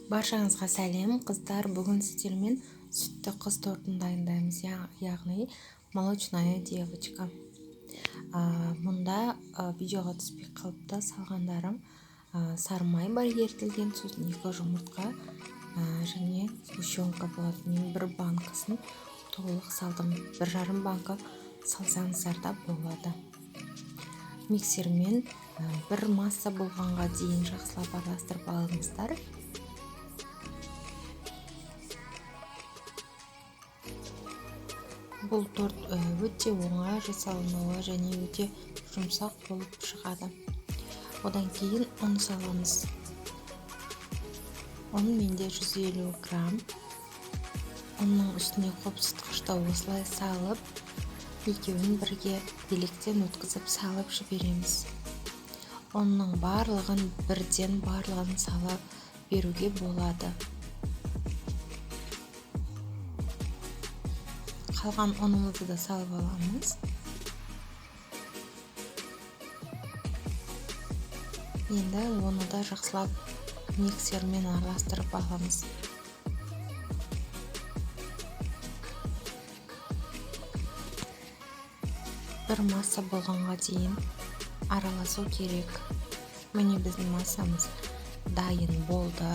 Баршаңызға сәлем қыздар. Бүгін сіздермен сүтті қыз тортын дайындаймыз, яғни молочная девочка. Мұнда видеоға түспей қалыпта салғандарым сары май бар, ерітілген, сосын 2 жұмыртқа және сгущенка болады. Мен 1 банкасын толық салдым, 1,5 банка салсаңыздар да болады. Миксермен бір масса болғанға дейін жақсылап араластырып алыңыздар. Бұл торт өте оңай жасалынуы және өте жұмсақ болып шығады. Одан кейін ұн саламыз. Ұн менде 150 грамм. Ұнның үстіне қопсытқышты осылай салып, екеуін бірге електен өткізіп салып жібереміз. Ұнның барлығын бірден барлығын салып беруге болады. Қалған ұнымызды да салып аламыз. Енді оны да жақсылап миксермен араластырып аламыз. Бір масса болғанға дейін араласу керек. Міне біздің массамыз дайын болды.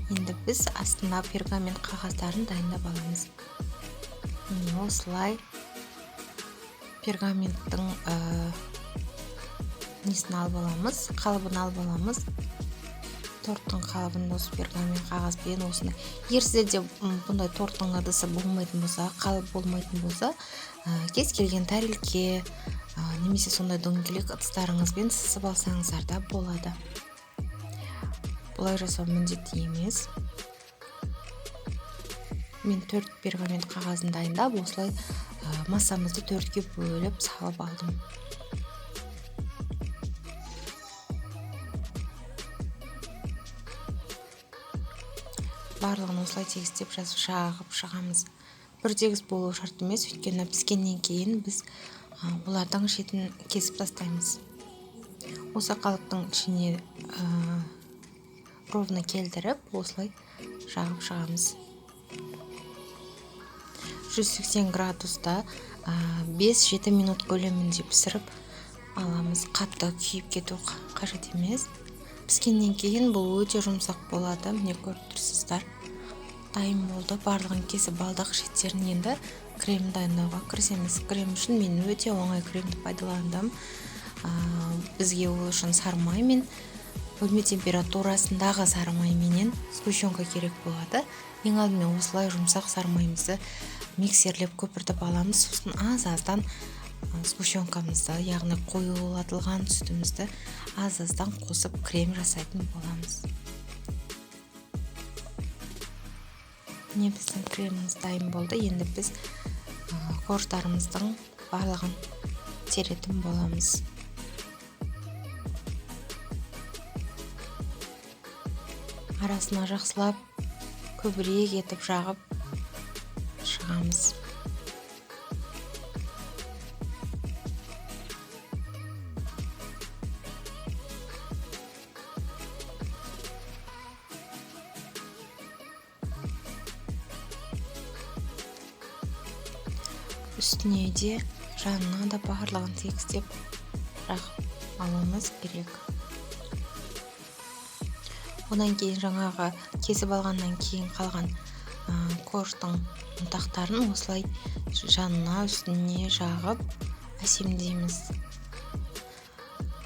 Енді біз астына пергамент қағаздарын дайындап аламыз. Осылай пергаменттің несін алып аламыз, қалыбын алып аламыз. Торттың қалыбын осы пергамент қағазбен осындай. Егер сізде бұндай торттың ыдысы болмайтын болса, қалып болмайтын болса, кез келген тәрелке немесе сондай дөңгелек ыдыстарыңызбен сызып алсаңыздар да болады. Бұлай жасау міндетті емес. Мен 4 пергамент қағазын дайындап, осылай массамызды 4-ке бөліп салып алдым. Барлығын осылай тегістеп жағып шығамыз. Бір тегіс болу шарт емес, өйткені піскеннен кейін біз бұлардың шетін кесіп тастаймыз. Осы қалыптың ішіне ровно келтіріп, осылай жағып шығамыз. 180 градуста 5-7 минут көлемінде пісіріп аламыз. Қатты күйіп кету қажет емес. Піскеннен кейін бұл өте жұмсақ болады. Міне көріп тұрсыздар. Дайын болды. Барлығын кесіп алдық. Шеттерін енді крем дайындауға кірісеміз. Крем үшін мен өте оңай кремді пайдаландым. Бізге ол үшін сары май мен бөлме температурасындағы сары май менен сгущенка керек болады. Ең алдымен осылай жұмсақ сары майымызды миксерлеп көпіртіп аламыз. Сосын аз-аздан сгущенкамызды, яғни қоюлатылған сүтімізді аз-аздан қосып крем жасайтын боламыз. Міне біздің креміміз дайын болды. Енді біз корждарымыздың барлығын теретін боламыз. Арасына жақсылап көбірек етіп жағып шығамыз. Үстіне де жанына да барлығын тегістеп жағып алуымыз керек. Одан кейін жаңағы кесіп алғаннан кейін қалған корждың ұнтақтарын осылай жанына үстіне жағып әсемдейміз.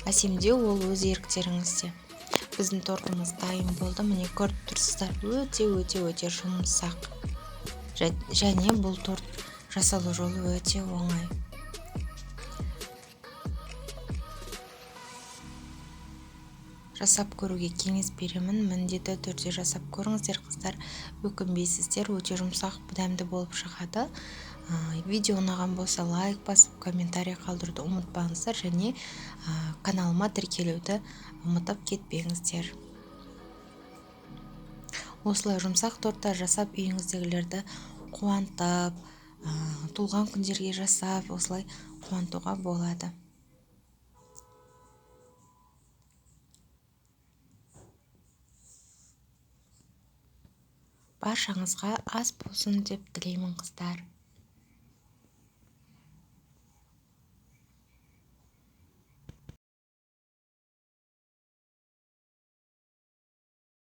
Әсемдеу ол өз еріктеріңізде. Біздің тортымыз дайын болды. Міне көріп тұрсыздар, өте жұмсақ. Және бұл торт жасалу жолы өте оңай. Жасап көруге кеңес беремін. Міндетті түрде жасап көріңіздер қыздар. Өкінбейсіздер, өте жұмсақ, дәмді болып шығады. Видео ұнаған болса лайк басып, комментарий қалдыруды ұмытпаңыздар және каналыма тіркелуді ұмытып кетпеңіздер. Осылай жұмсақ торттар жасап үйіңіздегілерді қуантып, туылған күндерге жасап, осылай қуантуға болады. баршаңызға ас болсын деп тілеймін қыздар.